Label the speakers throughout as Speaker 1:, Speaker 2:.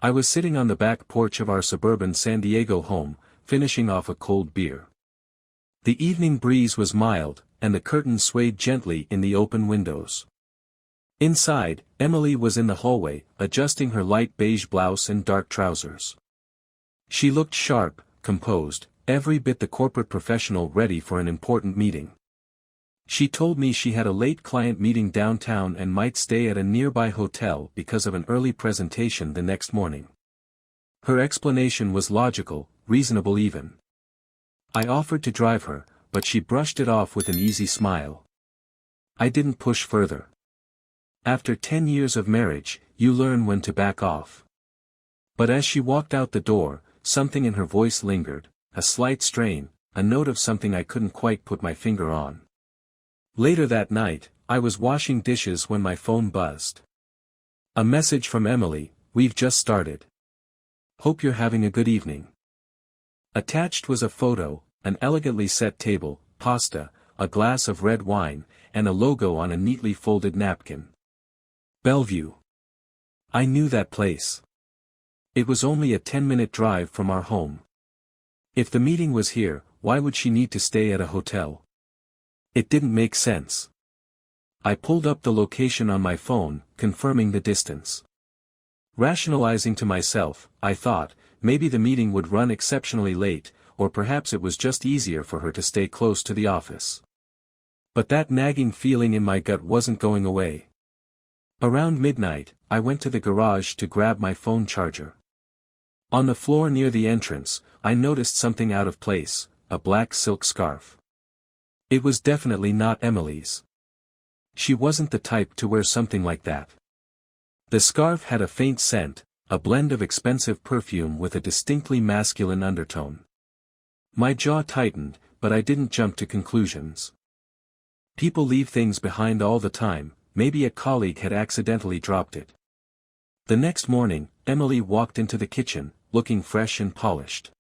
Speaker 1: I was sitting on the back porch of our suburban San Diego home, finishing off a cold beer. The evening breeze was mild, and the curtains swayed gently in the open windows. Inside, Emily was in the hallway, adjusting her light beige blouse and dark trousers. She looked sharp, composed, every bit the corporate professional ready for an important meeting. She told me she had a late client meeting downtown and might stay at a nearby hotel because of an early presentation the next morning. Her explanation was logical, reasonable even. I offered to drive her, but she brushed it off with an easy smile. I didn't push further. After 10 years of marriage, you learn when to back off. But as she walked out the door, something in her voice lingered, a slight strain, a note of something I couldn't quite put my finger on. Later that night, I was washing dishes when my phone buzzed. A message from Emily: "We've just started. Hope you're having a good evening." Attached was a photo, an elegantly set table, pasta, a glass of red wine, and a logo on a neatly folded napkin. Bellevue. I knew that place. It was only a 10-minute drive from our home. If the meeting was here, why would she need to stay at a hotel? It didn't make sense. I pulled up the location on my phone, confirming the distance. Rationalizing to myself, I thought, maybe the meeting would run exceptionally late, or perhaps it was just easier for her to stay close to the office. But that nagging feeling in my gut wasn't going away. Around midnight, I went to the garage to grab my phone charger. On the floor near the entrance, I noticed something out of place, a black silk scarf. It was definitely not Emily's. She wasn't the type to wear something like that. The scarf had a faint scent, a blend of expensive perfume with a distinctly masculine undertone. My jaw tightened, but I didn't jump to conclusions. People leave things behind all the time, maybe a colleague had accidentally dropped it. The next morning, Emily walked into the kitchen, looking fresh and polished.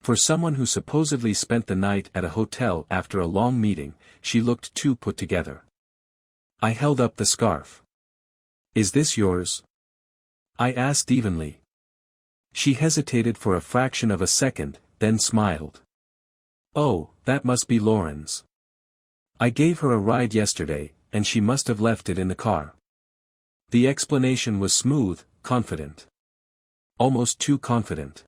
Speaker 1: For someone who supposedly spent the night at a hotel after a long meeting, she looked too put together. I held up the scarf. "Is this yours?" I asked evenly. She hesitated for a fraction of a second, then smiled. "Oh, that must be Lauren's. I gave her a ride yesterday, and she must have left it in the car." The explanation was smooth, confident. Almost too confident.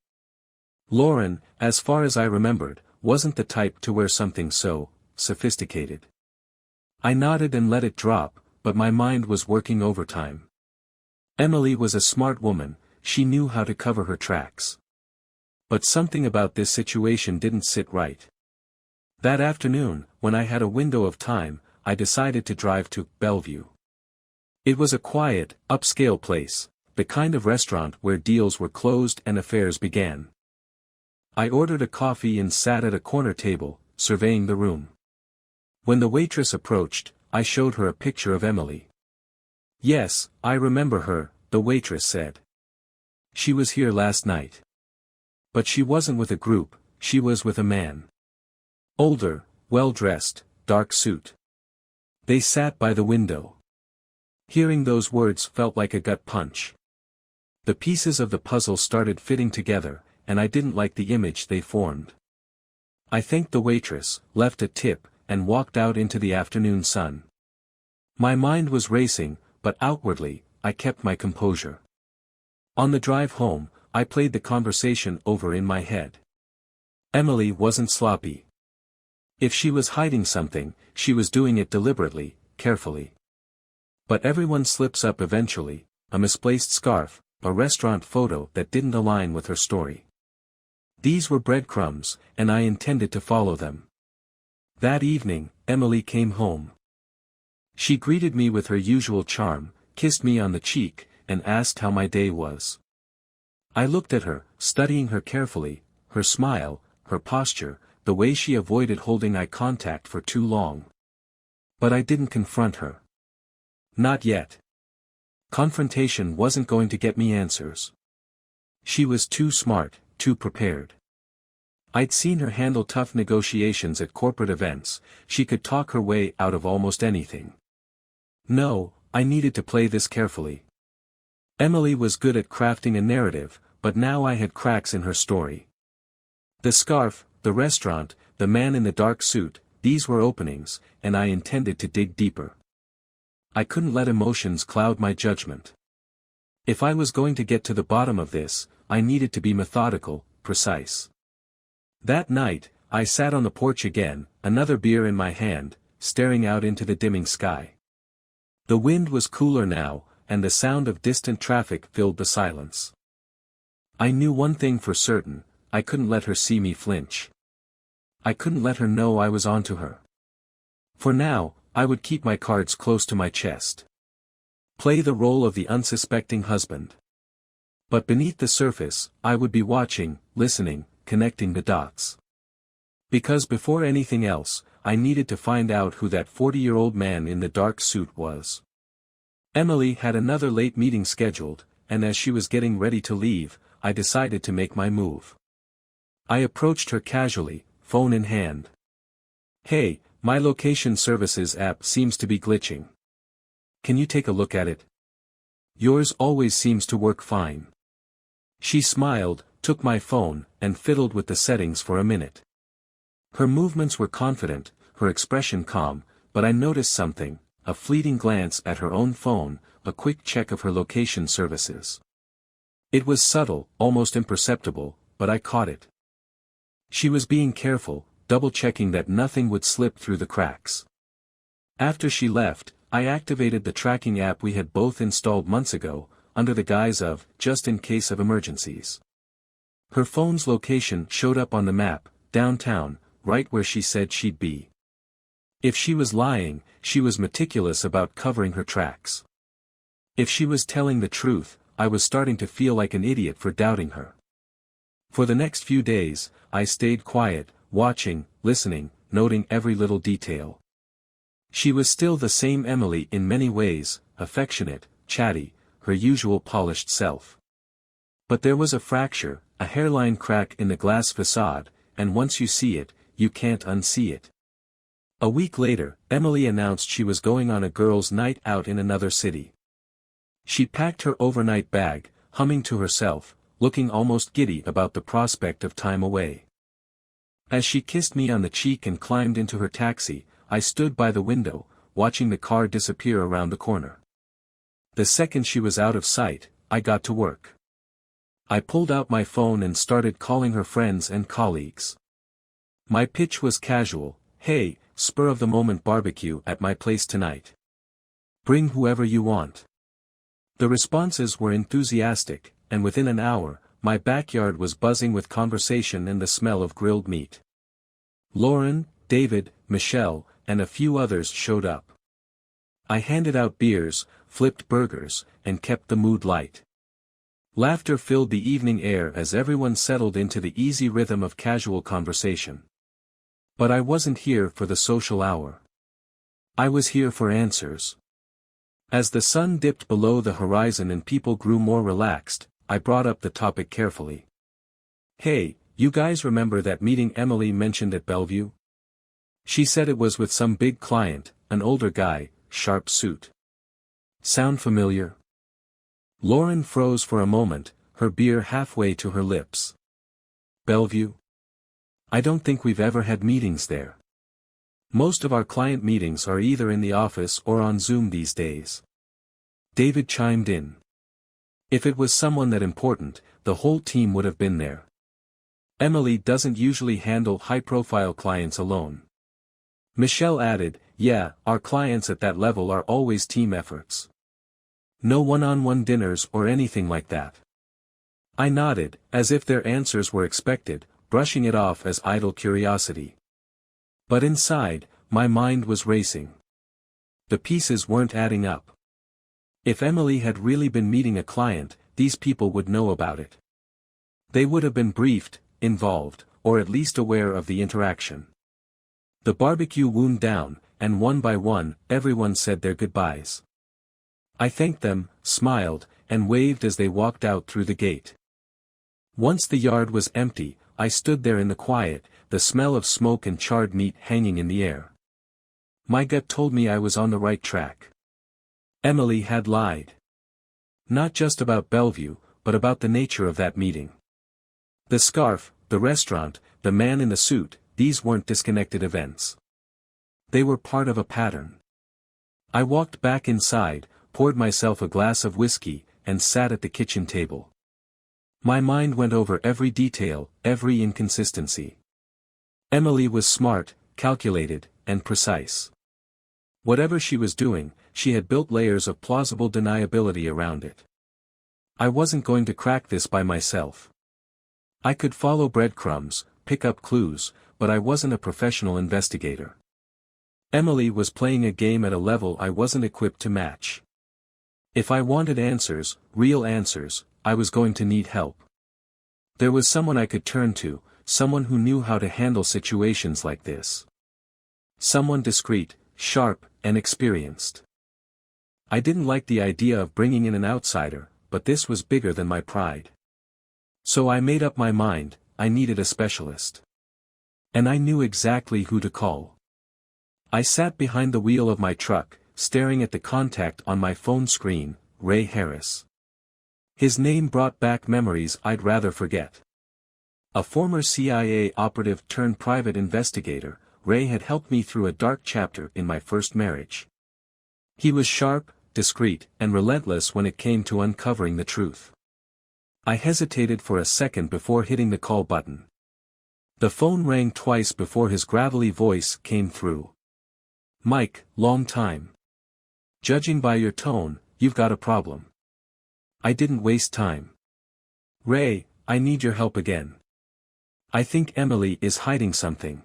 Speaker 1: Lauren, as far as I remembered, wasn't the type to wear something so sophisticated. I nodded and let it drop, but my mind was working overtime. Emily was a smart woman, she knew how to cover her tracks. But something about this situation didn't sit right. That afternoon, when I had a window of time, I decided to drive to Bellevue. It was a quiet, upscale place, the kind of restaurant where deals were closed and affairs began. I ordered a coffee and sat at a corner table, surveying the room. When the waitress approached, I showed her a picture of Emily. "Yes, I remember her," the waitress said. "She was here last night. But she wasn't with a group, she was with a man. Older, well-dressed, dark suit. They sat by the window." Hearing those words felt like a gut punch. The pieces of the puzzle started fitting together, and I didn't like the image they formed. I thanked the waitress, left a tip, and walked out into the afternoon sun. My mind was racing, but outwardly, I kept my composure. On the drive home, I played the conversation over in my head. Emily wasn't sloppy. If she was hiding something, she was doing it deliberately, carefully. But everyone slips up eventually, a misplaced scarf, a restaurant photo that didn't align with her story. These were breadcrumbs, and I intended to follow them. That evening, Emily came home. She greeted me with her usual charm, kissed me on the cheek, and asked how my day was. I looked at her, studying her carefully, her smile, her posture, the way she avoided holding eye contact for too long. But I didn't confront her. Not yet. Confrontation wasn't going to get me answers. She was too smart, too prepared. I'd seen her handle tough negotiations at corporate events, she could talk her way out of almost anything. No, I needed to play this carefully. Emily was good at crafting a narrative, but now I had cracks in her story. The scarf, the restaurant, the man in the dark suit, these were openings, and I intended to dig deeper. I couldn't let emotions cloud my judgment. If I was going to get to the bottom of this, I needed to be methodical, precise. That night, I sat on the porch again, another beer in my hand, staring out into the dimming sky. The wind was cooler now, and the sound of distant traffic filled the silence. I knew one thing for certain, I couldn't let her see me flinch. I couldn't let her know I was onto her. For now, I would keep my cards close to my chest. Play the role of the unsuspecting husband. But beneath the surface, I would be watching, listening, connecting the dots. Because before anything else, I needed to find out who that 40-year-old man in the dark suit was. Emily had another late meeting scheduled, and as she was getting ready to leave, I decided to make my move. I approached her casually, phone in hand. "Hey, my location services app seems to be glitching. Can you take a look at it? Yours always seems to work fine." She smiled, took my phone, and fiddled with the settings for a minute. Her movements were confident, her expression calm, but I noticed something. A fleeting glance at her own phone, a quick check of her location services. It was subtle, almost imperceptible, but I caught it. She was being careful, double-checking that nothing would slip through the cracks. After she left, I activated the tracking app we had both installed months ago, under the guise of, just in case of emergencies. Her phone's location showed up on the map, downtown, right where she said she'd be. If she was lying, she was meticulous about covering her tracks. If she was telling the truth, I was starting to feel like an idiot for doubting her. For the next few days, I stayed quiet, watching, listening, noting every little detail. She was still the same Emily in many ways, affectionate, chatty, her usual polished self. But there was a fracture, a hairline crack in the glass facade, and once you see it, you can't unsee it. A week later, Emily announced she was going on a girls' night out in another city. She packed her overnight bag, humming to herself, looking almost giddy about the prospect of time away. As she kissed me on the cheek and climbed into her taxi, I stood by the window, watching the car disappear around the corner. The second she was out of sight, I got to work. I pulled out my phone and started calling her friends and colleagues. My pitch was casual: "Hey, spur-of-the-moment barbecue at my place tonight. Bring whoever you want." The responses were enthusiastic, and within an hour, my backyard was buzzing with conversation and the smell of grilled meat. Lauren, David, Michelle, and a few others showed up. I handed out beers, flipped burgers, and kept the mood light. Laughter filled the evening air as everyone settled into the easy rhythm of casual conversation. But I wasn't here for the social hour. I was here for answers. As the sun dipped below the horizon and people grew more relaxed, I brought up the topic carefully. "Hey, you guys remember that meeting Emily mentioned at Bellevue? She said it was with some big client, an older guy, sharp suit. Sound familiar?" Lauren froze for a moment, her beer halfway to her lips. "Bellevue? I don't think we've ever had meetings there. Most of our client meetings are either in the office or on Zoom these days." David chimed in. "If it was someone that important, the whole team would have been there. Emily doesn't usually handle high-profile clients alone." Michelle added, "Yeah, our clients at that level are always team efforts. No one-on-one dinners or anything like that." I nodded, as if their answers were expected, brushing it off as idle curiosity. But inside, my mind was racing. The pieces weren't adding up. If Emily had really been meeting a client, these people would know about it. They would have been briefed, involved, or at least aware of the interaction. The barbecue wound down, and one by one, everyone said their goodbyes. I thanked them, smiled, and waved as they walked out through the gate. Once the yard was empty, I stood there in the quiet, the smell of smoke and charred meat hanging in the air. My gut told me I was on the right track. Emily had lied. Not just about Bellevue, but about the nature of that meeting. The scarf, the restaurant, the man in the suit, these weren't disconnected events. They were part of a pattern. I walked back inside, poured myself a glass of whiskey, and sat at the kitchen table. My mind went over every detail, every inconsistency. Emily was smart, calculated, and precise. Whatever she was doing, she had built layers of plausible deniability around it. I wasn't going to crack this by myself. I could follow breadcrumbs, pick up clues, but I wasn't a professional investigator. Emily was playing a game at a level I wasn't equipped to match. If I wanted answers, real answers, I was going to need help. There was someone I could turn to, someone who knew how to handle situations like this. Someone discreet, sharp, and experienced. I didn't like the idea of bringing in an outsider, but this was bigger than my pride. So I made up my mind, I needed a specialist. And I knew exactly who to call. I sat behind the wheel of my truck, staring at the contact on my phone screen, Ray Harris. His name brought back memories I'd rather forget. A former CIA operative turned private investigator, Ray had helped me through a dark chapter in my first marriage. He was sharp, discreet, and relentless when it came to uncovering the truth. I hesitated for a second before hitting the call button. The phone rang twice before his gravelly voice came through. "Mike, long time. Judging by your tone, you've got a problem." I didn't waste time. "Ray, I need your help again. I think Emily is hiding something.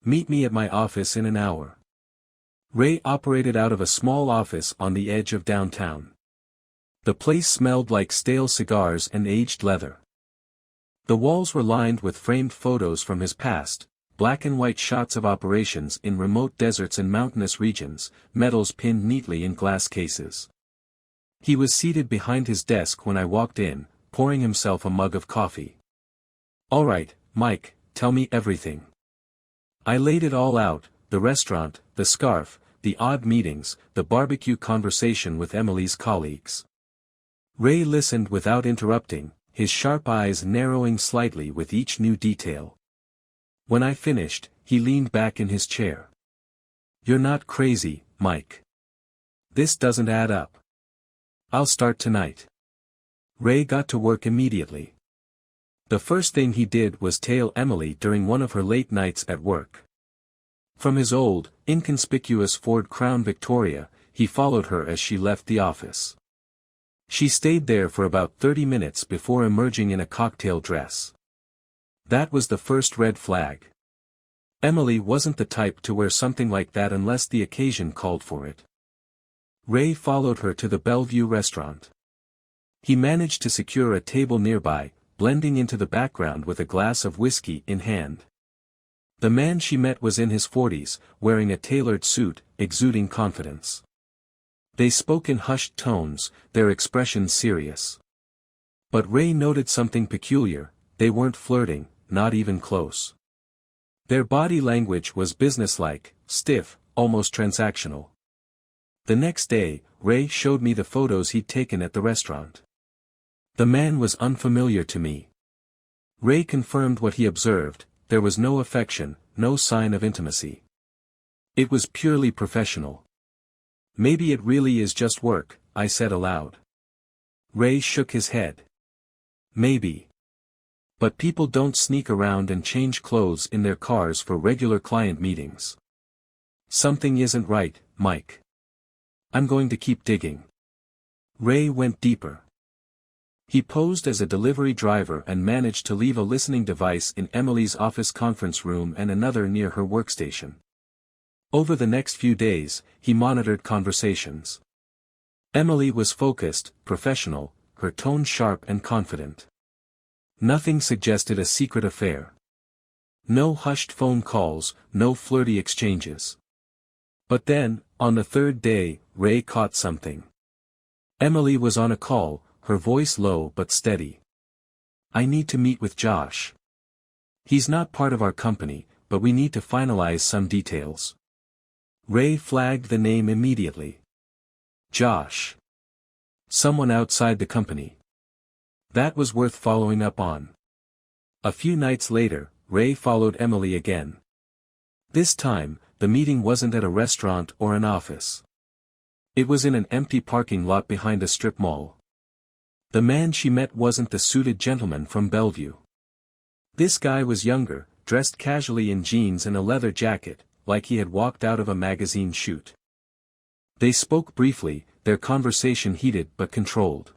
Speaker 1: Meet me at my office in an hour." Ray operated out of a small office on the edge of downtown. The place smelled like stale cigars and aged leather. The walls were lined with framed photos from his past, black and white shots of operations in remote deserts and mountainous regions, medals pinned neatly in glass cases. He was seated behind his desk when I walked in, pouring himself a mug of coffee. "All right, Mike, tell me everything." I laid it all out, the restaurant, the scarf, the odd meetings, the barbecue conversation with Emily's colleagues. Ray listened without interrupting, his sharp eyes narrowing slightly with each new detail. When I finished, he leaned back in his chair. "You're not crazy, Mike. This doesn't add up. I'll start tonight." Ray got to work immediately. The first thing he did was tail Emily during one of her late nights at work. From his old, inconspicuous Ford Crown Victoria, he followed her as she left the office. She stayed there for about 30 minutes before emerging in a cocktail dress. That was the first red flag. Emily wasn't the type to wear something like that unless the occasion called for it. Ray followed her to the Bellevue restaurant. He managed to secure a table nearby, blending into the background with a glass of whiskey in hand. The man she met was in his 40s, wearing a tailored suit, exuding confidence. They spoke in hushed tones, their expressions serious. But Ray noted something peculiar: they weren't flirting, not even close. Their body language was businesslike, stiff, almost transactional. The next day, Ray showed me the photos he'd taken at the restaurant. The man was unfamiliar to me. Ray confirmed what he observed: there was no affection, no sign of intimacy. It was purely professional. "Maybe it really is just work," I said aloud. Ray shook his head. "Maybe. But people don't sneak around and change clothes in their cars for regular client meetings. Something isn't right, Mike. I'm going to keep digging." Ray went deeper. He posed as a delivery driver and managed to leave a listening device in Emily's office conference room and another near her workstation. Over the next few days, he monitored conversations. Emily was focused, professional, her tone sharp and confident. Nothing suggested a secret affair. No hushed phone calls, no flirty exchanges. But then, on the third day, Ray caught something. Emily was on a call, her voice low but steady. "I need to meet with Josh. He's not part of our company, but we need to finalize some details." Ray flagged the name immediately. "Josh. someone outside the company. That was worth following up on. A few nights later, Ray followed Emily again. This time, the meeting wasn't at a restaurant or an office. It was in an empty parking lot behind a strip mall. The man she met wasn't the suited gentleman from Bellevue. This guy was younger, dressed casually in jeans and a leather jacket, like he had walked out of a magazine shoot. They spoke briefly, their conversation heated but controlled.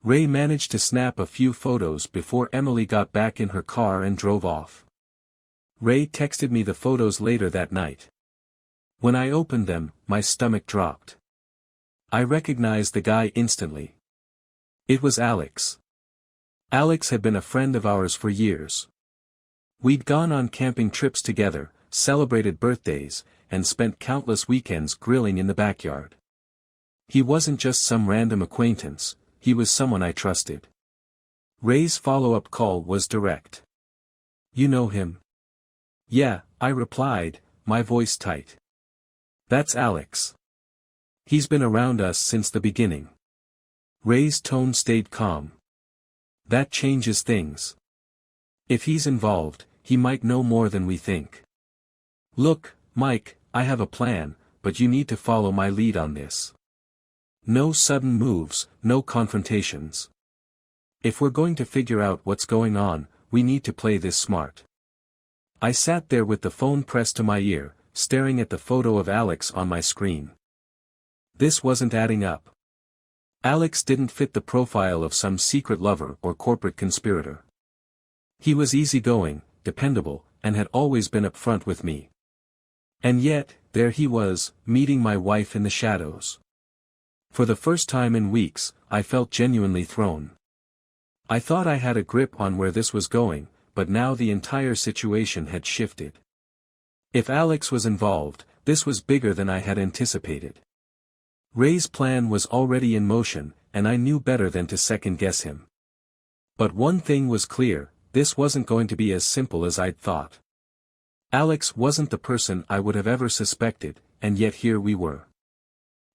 Speaker 1: Ray managed to snap a few photos before Emily got back in her car and drove off. Ray texted me the photos later that night. When I opened them, my stomach dropped. I recognized the guy instantly. It was Alex. Alex had been a friend of ours for years. We'd gone on camping trips together, celebrated birthdays, and spent countless weekends grilling in the backyard. He wasn't just some random acquaintance, he was someone I trusted. Ray's follow-up call was direct. "You know him?" "Yeah," I replied, my voice tight. "That's Alex. He's been around us since the beginning." Ray's tone stayed calm. "That changes things. If he's involved, he might know more than we think. Look, Mike, I have a plan, but you need to follow my lead on this. No sudden moves, no confrontations. If we're going to figure out what's going on, we need to play this smart." I sat there with the phone pressed to my ear, staring at the photo of Alex on my screen. This wasn't adding up. Alex didn't fit the profile of some secret lover or corporate conspirator. He was easygoing, dependable, and had always been upfront with me. And yet, there he was, meeting my wife in the shadows. For the first time in weeks, I felt genuinely thrown. I thought I had a grip on where this was going, but now the entire situation had shifted. If Alex was involved, this was bigger than I had anticipated. Ray's plan was already in motion, and I knew better than to second-guess him. But one thing was clear, this wasn't going to be as simple as I'd thought. Alex wasn't the person I would have ever suspected, and yet here we were.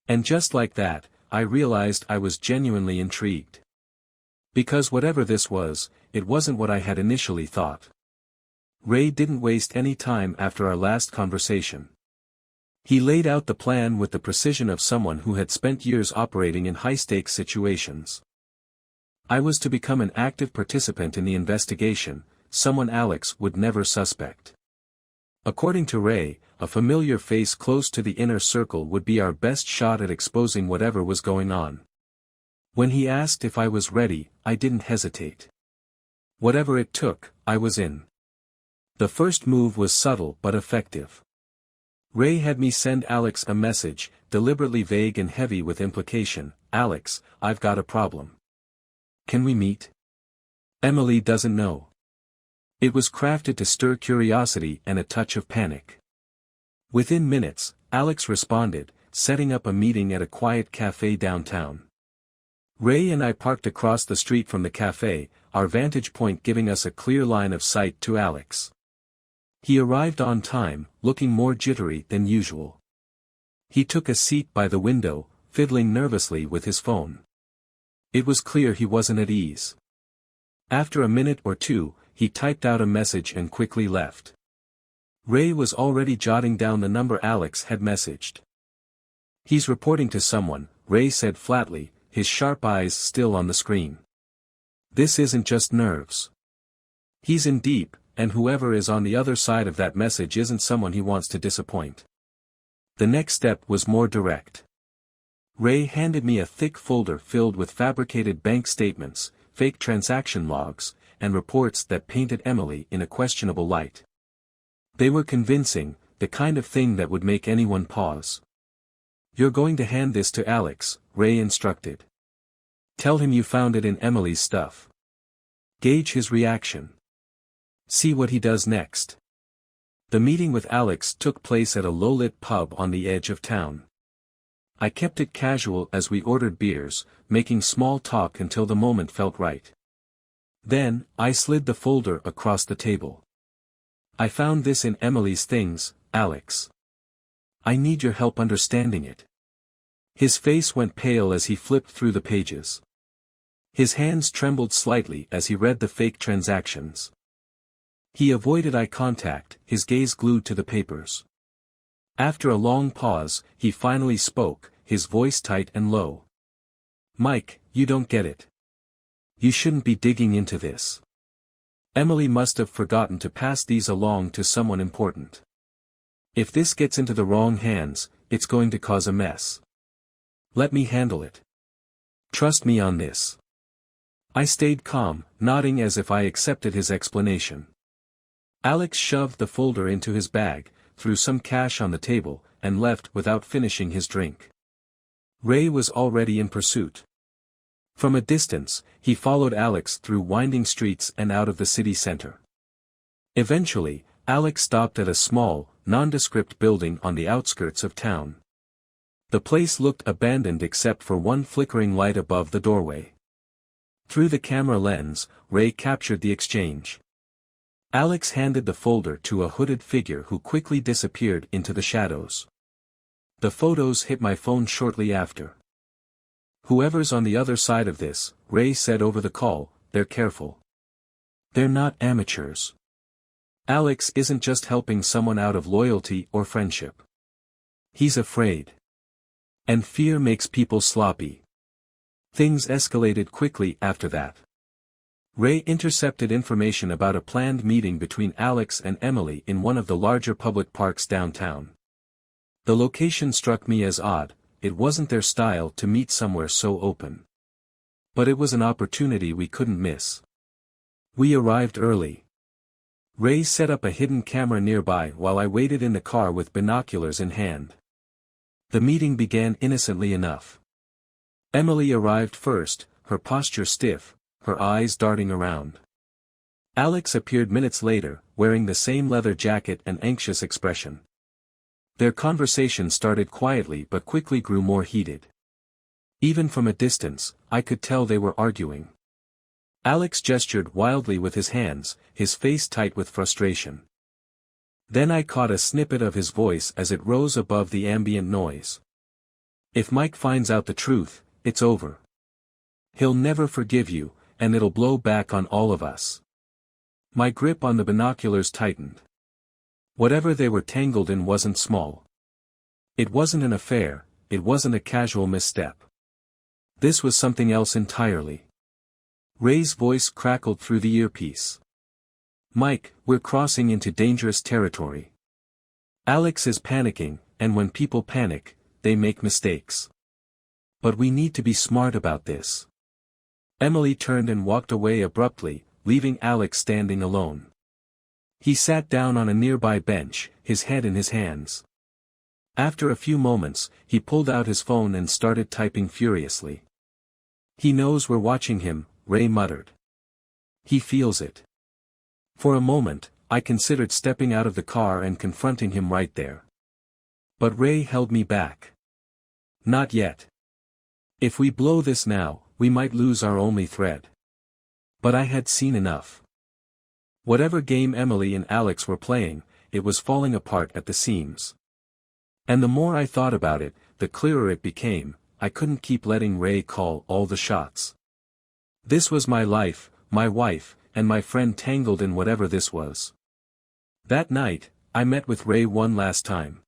Speaker 1: And just like that, I realized I was genuinely intrigued. Because whatever this was, it wasn't what I had initially thought. Ray didn't waste any time after our last conversation. He laid out the plan with the precision of someone who had spent years operating in high-stakes situations. I was to become an active participant in the investigation, someone Alex would never suspect. According to Ray, a familiar face close to the inner circle would be our best shot at exposing whatever was going on. When he asked if I was ready, I didn't hesitate. Whatever it took, I was in. The first move was subtle but effective. Ray had me send Alex a message, deliberately vague and heavy with implication. "Alex, I've got a problem. Can we meet? Emily doesn't know." It was crafted to stir curiosity and a touch of panic. Within minutes, Alex responded, setting up a meeting at a quiet cafe downtown. Ray and I parked across the street from the cafe, our vantage point giving us a clear line of sight to Alex. He arrived on time, looking more jittery than usual. He took a seat by the window, fiddling nervously with his phone. It was clear he wasn't at ease. After a minute or two, he typed out a message and quickly left. Ray was already jotting down the number Alex had messaged. "He's reporting to someone," Ray said flatly, his sharp eyes still on the screen. "This isn't just nerves. He's in deep, and whoever is on the other side of that message isn't someone he wants to disappoint." The next step was more direct. Ray handed me a thick folder filled with fabricated bank statements, fake transaction logs, and reports that painted Emily in a questionable light. They were convincing, the kind of thing that would make anyone pause. "You're going to hand this to Alex," Ray instructed. "Tell him you found it in Emily's stuff. Gauge his reaction. See what he does next." The meeting with Alex took place at a low-lit pub on the edge of town. I kept it casual as we ordered beers, making small talk until the moment felt right. Then, I slid the folder across the table. "I found this in Emily's things, Alex. I need your help understanding it. His face went pale as he flipped through the pages. His hands trembled slightly as he read the fake transactions. He avoided eye contact, his gaze glued to the papers. After a long pause, he finally spoke, his voice tight and low. "Mike, you don't get it. You shouldn't be digging into this. Emily must have forgotten to pass these along to someone important. If this gets into the wrong hands, it's going to cause a mess. Let me handle it. Trust me on this." I stayed calm, nodding as if I accepted his explanation. Alex shoved the folder into his bag, threw some cash on the table, and left without finishing his drink. Ray was already in pursuit. From a distance, he followed Alex through winding streets and out of the city center. Eventually, Alex stopped at a small, nondescript building on the outskirts of town. The place looked abandoned except for one flickering light above the doorway. Through the camera lens, Ray captured the exchange. Alex handed the folder to a hooded figure who quickly disappeared into the shadows. The photos hit my phone shortly after. "Whoever's on the other side of this," Ray said over the call, "they're careful. They're not amateurs. Alex isn't just helping someone out of loyalty or friendship. He's afraid. And fear makes people sloppy." Things escalated quickly after that. Ray intercepted information about a planned meeting between Alex and Emily in one of the larger public parks downtown. The location struck me as odd, it wasn't their style to meet somewhere so open. But it was an opportunity we couldn't miss. We arrived early. Ray set up a hidden camera nearby while I waited in the car with binoculars in hand. The meeting began innocently enough. Emily arrived first, her posture stiff, her eyes darting around. Alex appeared minutes later, wearing the same leather jacket and anxious expression. Their conversation started quietly but quickly grew more heated. Even from a distance, I could tell they were arguing. Alex gestured wildly with his hands, his face tight with frustration. Then I caught a snippet of his voice as it rose above the ambient noise. "If Mike finds out the truth, it's over. He'll never forgive you, and it'll blow back on all of us." My grip on the binoculars tightened. Whatever they were tangled in wasn't small. It wasn't an affair, it wasn't a casual misstep. This was something else entirely. Ray's voice crackled through the earpiece. "Mike, we're crossing into dangerous territory. Alex is panicking, and when people panic, they make mistakes. But we need to be smart about this." Emily turned and walked away abruptly, leaving Alex standing alone. He sat down on a nearby bench, his head in his hands. After a few moments, he pulled out his phone and started typing furiously. "He knows we're watching him," Ray muttered. "He feels it." For a moment, I considered stepping out of the car and confronting him right there. But Ray held me back. "Not yet. If we blow this now, we might lose our only thread." But I had seen enough. Whatever game Emily and Alex were playing, it was falling apart at the seams. And the more I thought about it, the clearer it became, I couldn't keep letting Ray call all the shots. This was my life, my wife, and my friend tangled in whatever this was. That night, I met with Ray one last time.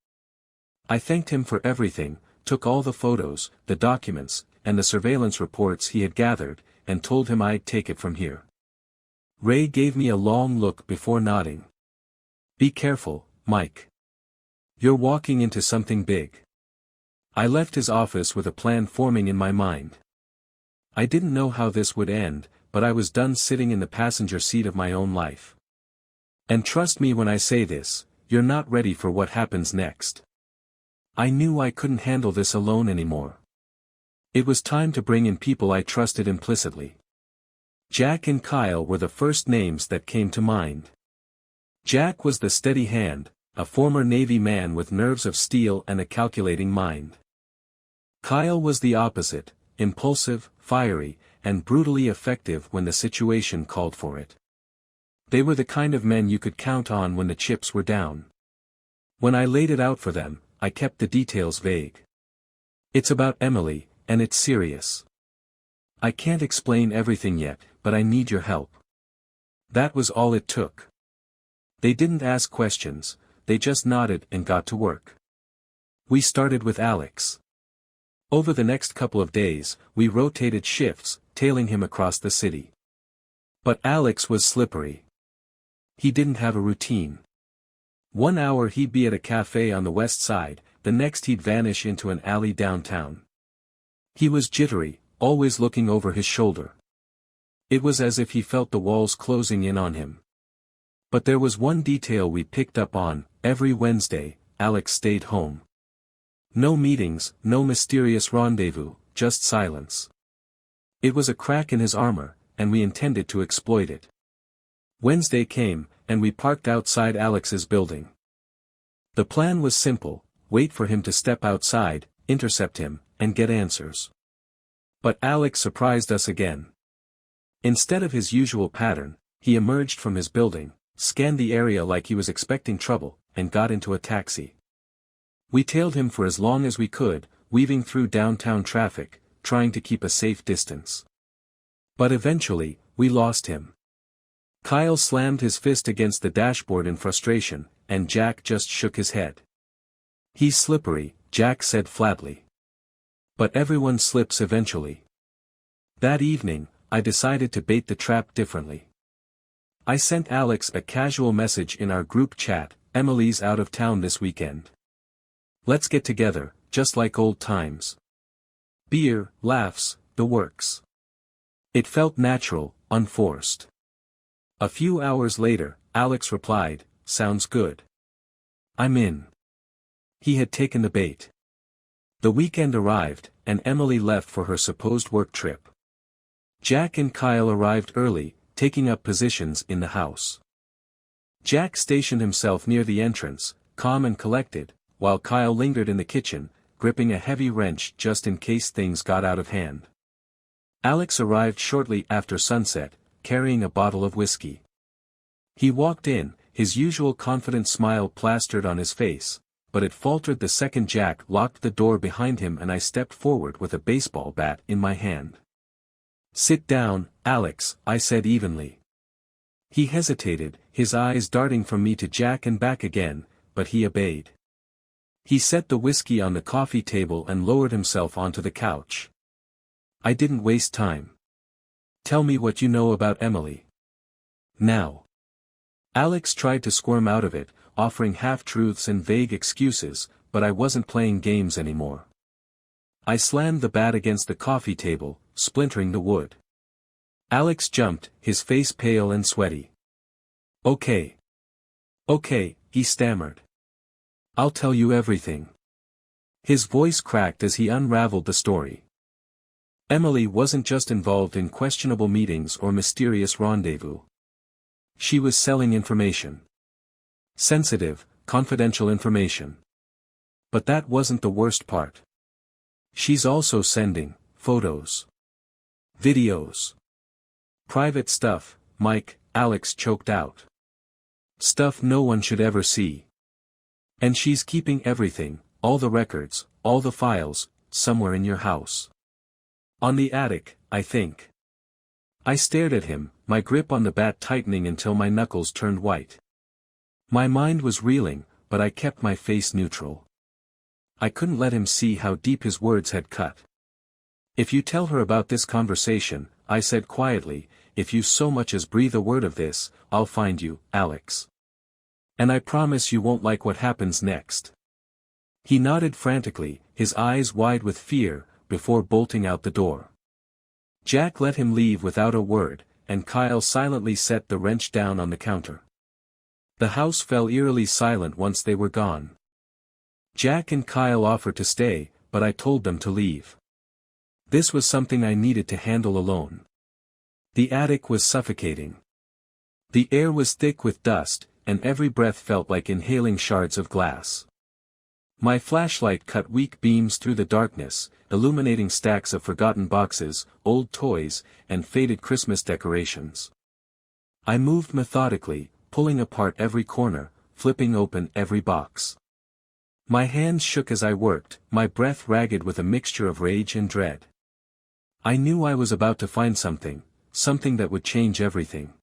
Speaker 1: I thanked him for everything, took all the photos, the documents, and the surveillance reports he had gathered, and told him I'd take it from here. Ray gave me a long look before nodding. "Be careful, Mike. You're walking into something big." I left his office with a plan forming in my mind. I didn't know how this would end, but I was done sitting in the passenger seat of my own life. And trust me when I say this, you're not ready for what happens next. I knew I couldn't handle this alone anymore. It was time to bring in people I trusted implicitly. Jack and Kyle were the first names that came to mind. Jack was the steady hand, a former Navy man with nerves of steel and a calculating mind. Kyle was the opposite, impulsive, fiery, and brutally effective when the situation called for it. They were the kind of men you could count on when the chips were down. When I laid it out for them, I kept the details vague. It's about Emily, and it's serious. I can't explain everything yet, but I need your help. That was all it took. They didn't ask questions, they just nodded and got to work. We started with Alex. Over the next couple of days, we rotated shifts, tailing him across the city. But Alex was slippery. He didn't have a routine. 1 hour he'd be at a cafe on the west side, the next he'd vanish into an alley downtown. He was jittery, always looking over his shoulder. It was as if he felt the walls closing in on him. But there was one detail we picked up on: every Wednesday, Alex stayed home. No meetings, no mysterious rendezvous, just silence. It was a crack in his armor, and we intended to exploit it. Wednesday came, and we parked outside Alex's building. The plan was simple: wait for him to step outside, intercept him, and get answers. But Alex surprised us again. Instead of his usual pattern, he emerged from his building, scanned the area like he was expecting trouble, and got into a taxi. We tailed him for as long as we could, weaving through downtown traffic, trying to keep a safe distance. But eventually, we lost him. Kyle slammed his fist against the dashboard in frustration, and Jack just shook his head. "He's slippery," Jack said flatly. But everyone slips eventually. That evening, I decided to bait the trap differently. I sent Alex a casual message in our group chat: "Emily's out of town this weekend. Let's get together, just like old times. Beer, laughs, the works." It felt natural, unforced. A few hours later, Alex replied, "Sounds good. I'm in." He had taken the bait. The weekend arrived, and Emily left for her supposed work trip. Jack and Kyle arrived early, taking up positions in the house. Jack stationed himself near the entrance, calm and collected, while Kyle lingered in the kitchen, gripping a heavy wrench just in case things got out of hand. Alex arrived shortly after sunset, carrying a bottle of whiskey. He walked in, his usual confident smile plastered on his face, but it faltered the second Jack locked the door behind him and I stepped forward with a baseball bat in my hand. "Sit down, Alex," I said evenly. He hesitated, his eyes darting from me to Jack and back again, but he obeyed. He set the whiskey on the coffee table and lowered himself onto the couch. I didn't waste time. "Tell me what you know about Emily. Now." Alex tried to squirm out of it, offering half-truths and vague excuses, but I wasn't playing games anymore. I slammed the bat against the coffee table, splintering the wood. Alex jumped, his face pale and sweaty. Okay, he stammered. "I'll tell you everything." His voice cracked as he unraveled the story. Emily wasn't just involved in questionable meetings or mysterious rendezvous. She was selling information. Sensitive, confidential information. But that wasn't the worst part. She's also sending photos, videos, private stuff, Mike, Alex choked out. Stuff no one should ever see. And she's keeping everything, all the records, all the files, somewhere in your house. On the attic, I think. I stared at him, my grip on the bat tightening until my knuckles turned white. My mind was reeling, but I kept my face neutral. I couldn't let him see how deep his words had cut. "If you tell her about this conversation," I said quietly, "if you so much as breathe a word of this, I'll find you, Alex. And I promise you won't like what happens next." He nodded frantically, his eyes wide with fear, before bolting out the door. Jack let him leave without a word, and Kyle silently set the wrench down on the counter. The house fell eerily silent once they were gone. Jack and Kyle offered to stay, but I told them to leave. This was something I needed to handle alone. The attic was suffocating. The air was thick with dust, and every breath felt like inhaling shards of glass. My flashlight cut weak beams through the darkness, illuminating stacks of forgotten boxes, old toys, and faded Christmas decorations. I moved methodically, pulling apart every corner, flipping open every box. My hands shook as I worked, my breath ragged with a mixture of rage and dread. I knew I was about to find something that would change everything.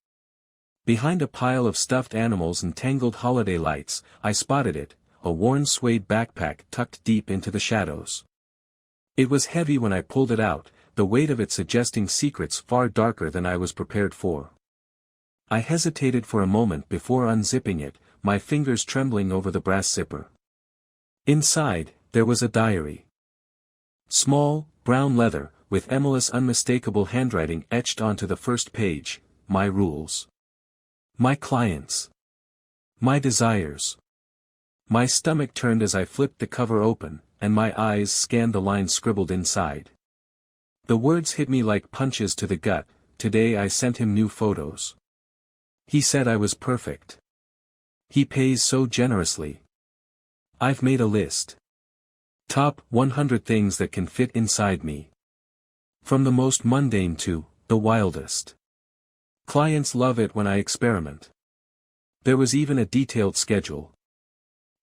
Speaker 1: Behind a pile of stuffed animals and tangled holiday lights, I spotted it, a worn suede backpack tucked deep into the shadows. It was heavy when I pulled it out, the weight of it suggesting secrets far darker than I was prepared for. I hesitated for a moment before unzipping it, my fingers trembling over the brass zipper. Inside, there was a diary. Small, brown leather, with Emily's unmistakable handwriting etched onto the first page, my rules. My clients. My desires. My stomach turned as I flipped the cover open, and my eyes scanned the lines scribbled inside. The words hit me like punches to the gut. Today I sent him new photos. He said I was perfect. He pays so generously. I've made a list. Top 100 things that can fit inside me. From the most mundane to the wildest. Clients love it when I experiment. There was even a detailed schedule.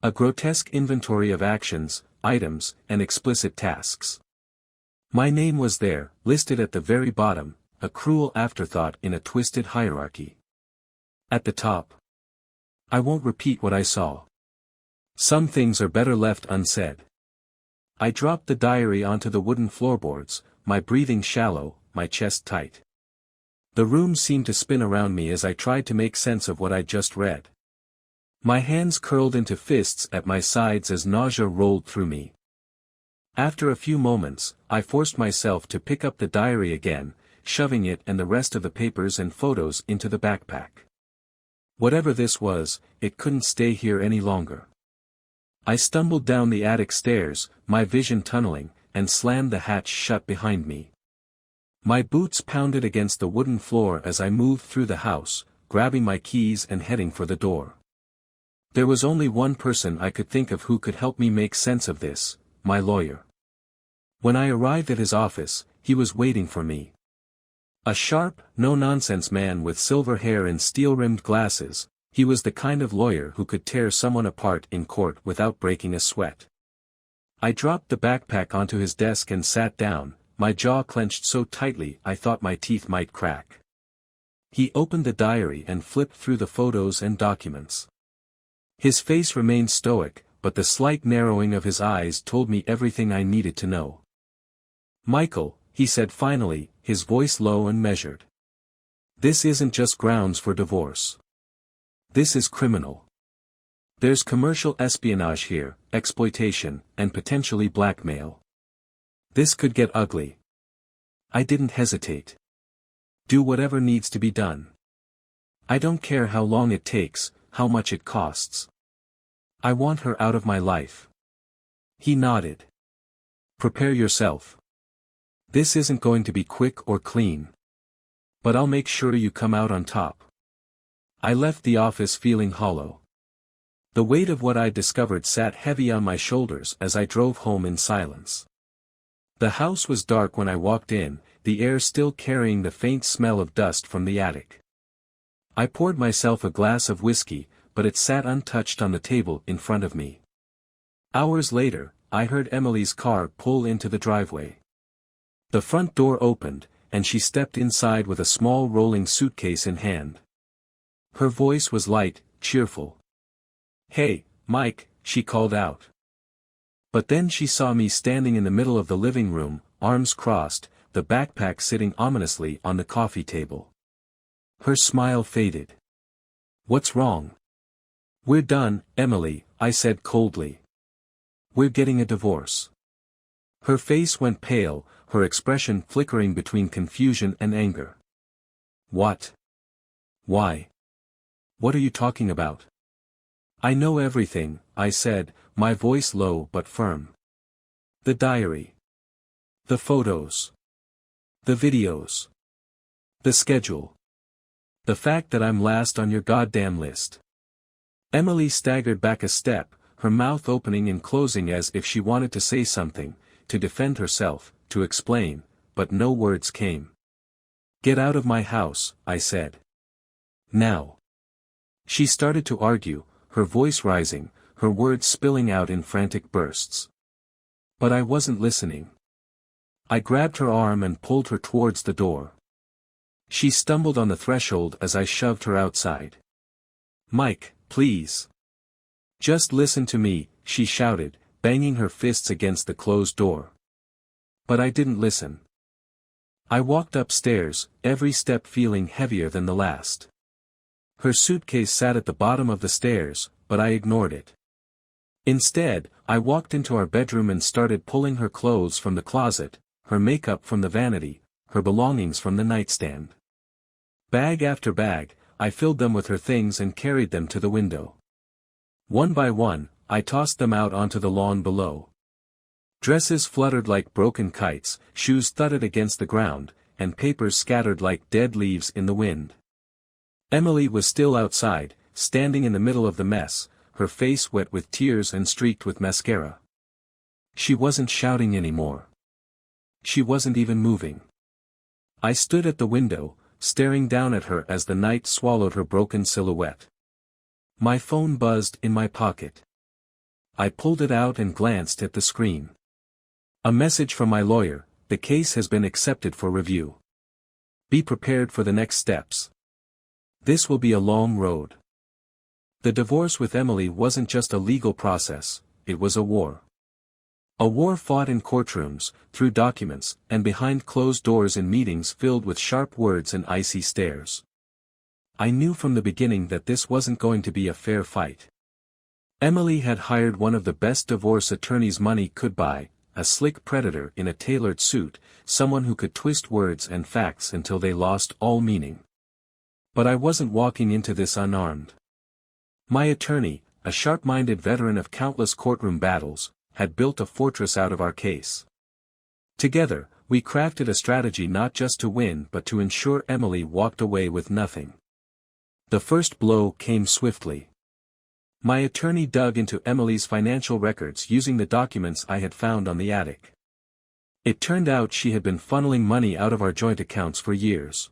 Speaker 1: A grotesque inventory of actions, items, and explicit tasks. My name was there, listed at the very bottom, a cruel afterthought in a twisted hierarchy. At the top. I won't repeat what I saw. Some things are better left unsaid. I dropped the diary onto the wooden floorboards, my breathing shallow, my chest tight. The room seemed to spin around me as I tried to make sense of what I'd just read. My hands curled into fists at my sides as nausea rolled through me. After a few moments, I forced myself to pick up the diary again, shoving it and the rest of the papers and photos into the backpack. Whatever this was, it couldn't stay here any longer. I stumbled down the attic stairs, my vision tunneling, and slammed the hatch shut behind me. My boots pounded against the wooden floor as I moved through the house, grabbing my keys and heading for the door. There was only one person I could think of who could help me make sense of this, my lawyer. When I arrived at his office, he was waiting for me. A sharp, no-nonsense man with silver hair and steel-rimmed glasses, he was the kind of lawyer who could tear someone apart in court without breaking a sweat. I dropped the backpack onto his desk and sat down, my jaw clenched so tightly I thought my teeth might crack. He opened the diary and flipped through the photos and documents. His face remained stoic, but the slight narrowing of his eyes told me everything I needed to know. "Michael," he said finally, his voice low and measured. "This isn't just grounds for divorce. This is criminal. There's commercial espionage here, exploitation, and potentially blackmail. This could get ugly." I didn't hesitate. "Do whatever needs to be done. I don't care how long it takes, how much it costs. I want her out of my life." He nodded. "Prepare yourself. This isn't going to be quick or clean. But I'll make sure you come out on top." I left the office feeling hollow. The weight of what I'd discovered sat heavy on my shoulders as I drove home in silence. The house was dark when I walked in, the air still carrying the faint smell of dust from the attic. I poured myself a glass of whiskey, but it sat untouched on the table in front of me. Hours later, I heard Emily's car pull into the driveway. The front door opened, and she stepped inside with a small rolling suitcase in hand. Her voice was light, cheerful. "Hey, Mike," she called out. But then she saw me standing in the middle of the living room, arms crossed, the backpack sitting ominously on the coffee table. Her smile faded. "What's wrong?" "We're done, Emily," I said coldly. "We're getting a divorce." Her face went pale, her expression flickering between confusion and anger. "What? Why? What are you talking about?" "I know everything," I said, my voice low but firm. "The diary. The photos. The videos. The schedule. The fact that I'm last on your goddamn list." Emily staggered back a step, her mouth opening and closing as if she wanted to say something, to defend herself, to explain, but no words came. "Get out of my house," I said. "Now." She started to argue, her voice rising, her words spilling out in frantic bursts. But I wasn't listening. I grabbed her arm and pulled her towards the door. She stumbled on the threshold as I shoved her outside. "Mike, please. Just listen to me," she shouted, banging her fists against the closed door. But I didn't listen. I walked upstairs, every step feeling heavier than the last. Her suitcase sat at the bottom of the stairs, but I ignored it. Instead, I walked into our bedroom and started pulling her clothes from the closet, her makeup from the vanity, her belongings from the nightstand. Bag after bag, I filled them with her things and carried them to the window. One by one, I tossed them out onto the lawn below. Dresses fluttered like broken kites, shoes thudded against the ground, and papers scattered like dead leaves in the wind. Emily was still outside, standing in the middle of the mess, her face wet with tears and streaked with mascara. She wasn't shouting anymore. She wasn't even moving. I stood at the window, staring down at her as the night swallowed her broken silhouette. My phone buzzed in my pocket. I pulled it out and glanced at the screen. A message from my lawyer: "The case has been accepted for review. Be prepared for the next steps. This will be a long road." The divorce with Emily wasn't just a legal process, it was a war. A war fought in courtrooms, through documents, and behind closed doors in meetings filled with sharp words and icy stares. I knew from the beginning that this wasn't going to be a fair fight. Emily had hired one of the best divorce attorneys money could buy, a slick predator in a tailored suit, someone who could twist words and facts until they lost all meaning. But I wasn't walking into this unarmed. My attorney, a sharp-minded veteran of countless courtroom battles, had built a fortress out of our case. Together, we crafted a strategy not just to win but to ensure Emily walked away with nothing. The first blow came swiftly. My attorney dug into Emily's financial records using the documents I had found on the attic. It turned out she had been funneling money out of our joint accounts for years.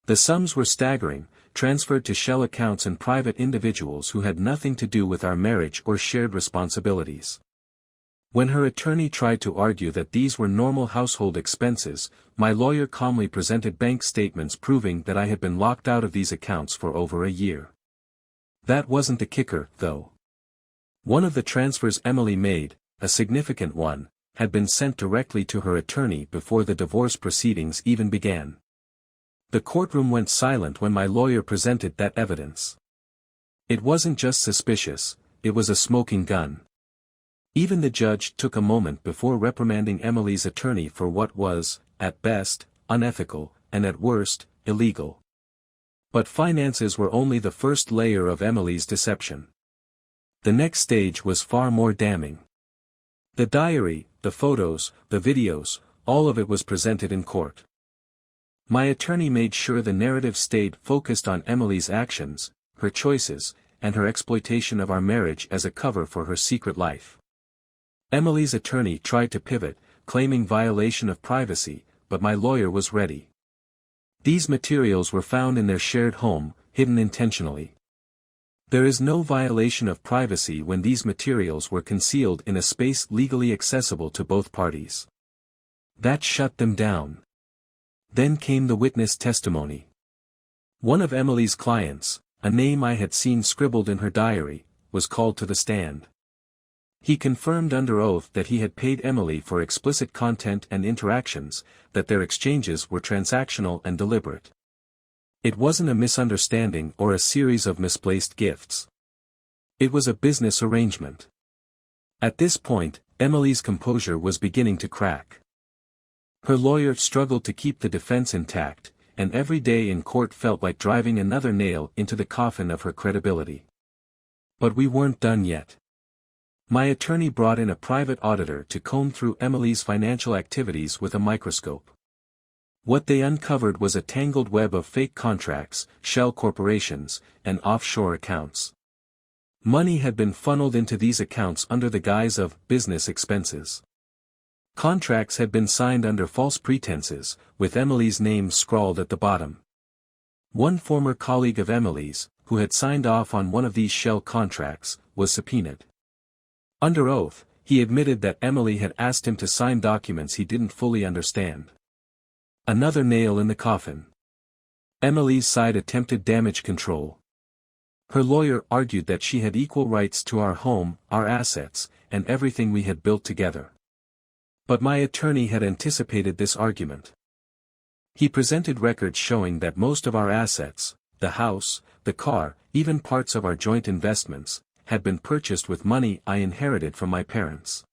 Speaker 1: The sums were staggering, transferred to shell accounts and private individuals who had nothing to do with our marriage or shared responsibilities. When her attorney tried to argue that these were normal household expenses, my lawyer calmly presented bank statements proving that I had been locked out of these accounts for over a year. That wasn't the kicker, though. One of the transfers Emily made, a significant one, had been sent directly to her attorney before the divorce proceedings even began. The courtroom went silent when my lawyer presented that evidence. It wasn't just suspicious, it was a smoking gun. Even the judge took a moment before reprimanding Emily's attorney for what was, at best, unethical, and at worst, illegal. But finances were only the first layer of Emily's deception. The next stage was far more damning. The diary, the photos, the videos, all of it was presented in court. My attorney made sure the narrative stayed focused on Emily's actions, her choices, and her exploitation of our marriage as a cover for her secret life. Emily's attorney tried to pivot, claiming violation of privacy, but my lawyer was ready. These materials were found in their shared home, hidden intentionally. There is no violation of privacy when these materials were concealed in a space legally accessible to both parties. That shut them down. Then came the witness testimony. One of Emily's clients, a name I had seen scribbled in her diary, was called to the stand. He confirmed under oath that he had paid Emily for explicit content and interactions, that their exchanges were transactional and deliberate. It wasn't a misunderstanding or a series of misplaced gifts. It was a business arrangement. At this point, Emily's composure was beginning to crack. Her lawyer struggled to keep the defense intact, and every day in court felt like driving another nail into the coffin of her credibility. But we weren't done yet. My attorney brought in a private auditor to comb through Emily's financial activities with a microscope. What they uncovered was a tangled web of fake contracts, shell corporations, and offshore accounts. Money had been funneled into these accounts under the guise of business expenses. Contracts had been signed under false pretenses, with Emily's name scrawled at the bottom. One former colleague of Emily's, who had signed off on one of these shell contracts, was subpoenaed. Under oath, he admitted that Emily had asked him to sign documents he didn't fully understand. Another nail in the coffin. Emily's side attempted damage control. Her lawyer argued that she had equal rights to our home, our assets, and everything we had built together. But my attorney had anticipated this argument. He presented records showing that most of our assets, the house, the car, even parts of our joint investments, had been purchased with money I inherited from my parents.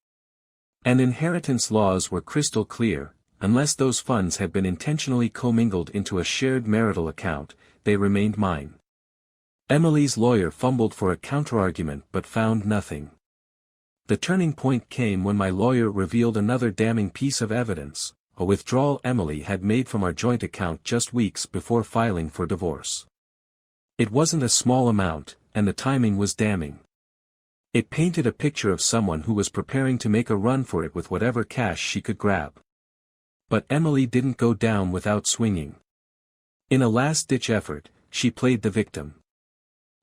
Speaker 1: And inheritance laws were crystal clear: unless those funds had been intentionally commingled into a shared marital account, they remained mine. Emily's lawyer fumbled for a counterargument but found nothing. The turning point came when my lawyer revealed another damning piece of evidence: a withdrawal Emily had made from our joint account just weeks before filing for divorce. It wasn't a small amount, and the timing was damning. It painted a picture of someone who was preparing to make a run for it with whatever cash she could grab. But Emily didn't go down without swinging. In a last-ditch effort, she played the victim.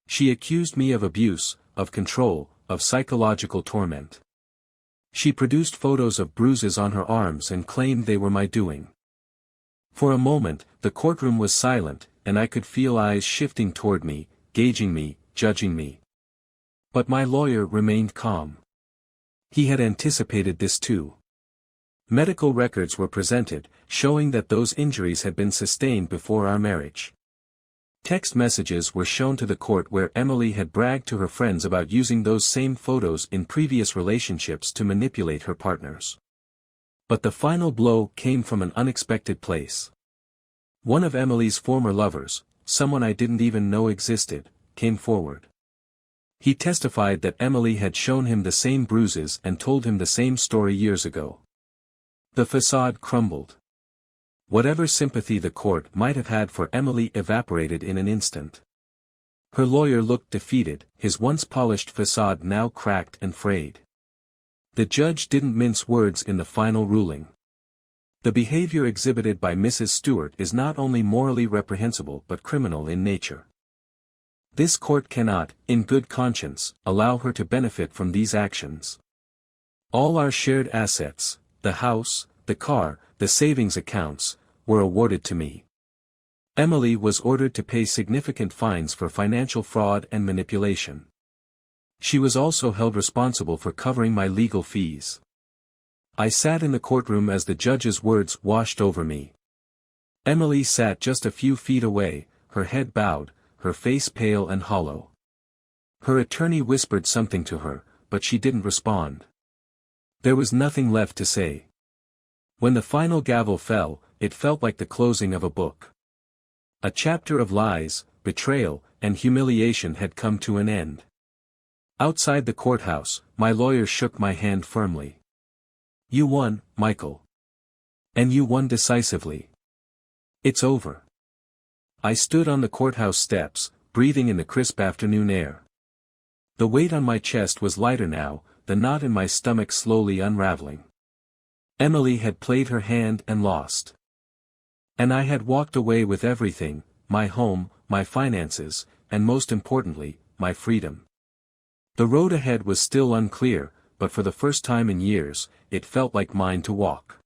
Speaker 1: She accused me of abuse, of control, of psychological torment. She produced photos of bruises on her arms and claimed they were my doing. For a moment, the courtroom was silent, and I could feel eyes shifting toward me, gauging me, judging me. But my lawyer remained calm. He had anticipated this too. Medical records were presented, showing that those injuries had been sustained before our marriage. Text messages were shown to the court where Emily had bragged to her friends about using those same photos in previous relationships to manipulate her partners. But the final blow came from an unexpected place. One of Emily's former lovers, someone I didn't even know existed, came forward. He testified that Emily had shown him the same bruises and told him the same story years ago. The facade crumbled. Whatever sympathy the court might have had for Emily evaporated in an instant. Her lawyer looked defeated, his once polished facade now cracked and frayed. The judge didn't mince words in the final ruling. The behavior exhibited by Mrs. Stewart is not only morally reprehensible but criminal in nature. This court cannot, in good conscience, allow her to benefit from these actions. All our shared assets, the house, the car, the savings accounts, were awarded to me. Emily was ordered to pay significant fines for financial fraud and manipulation. She was also held responsible for covering my legal fees. I sat in the courtroom as the judge's words washed over me. Emily sat just a few feet away, her head bowed, her face pale and hollow. Her attorney whispered something to her, but she didn't respond. There was nothing left to say. When the final gavel fell, it felt like the closing of a book. A chapter of lies, betrayal, and humiliation had come to an end. Outside the courthouse, my lawyer shook my hand firmly. "You won, Michael. And you won decisively. It's over." I stood on the courthouse steps, breathing in the crisp afternoon air. The weight on my chest was lighter now, the knot in my stomach slowly unraveling. Emily had played her hand and lost. And I had walked away with everything: my home, my finances, and most importantly, my freedom. The road ahead was still unclear, but for the first time in years, it felt like mine to walk.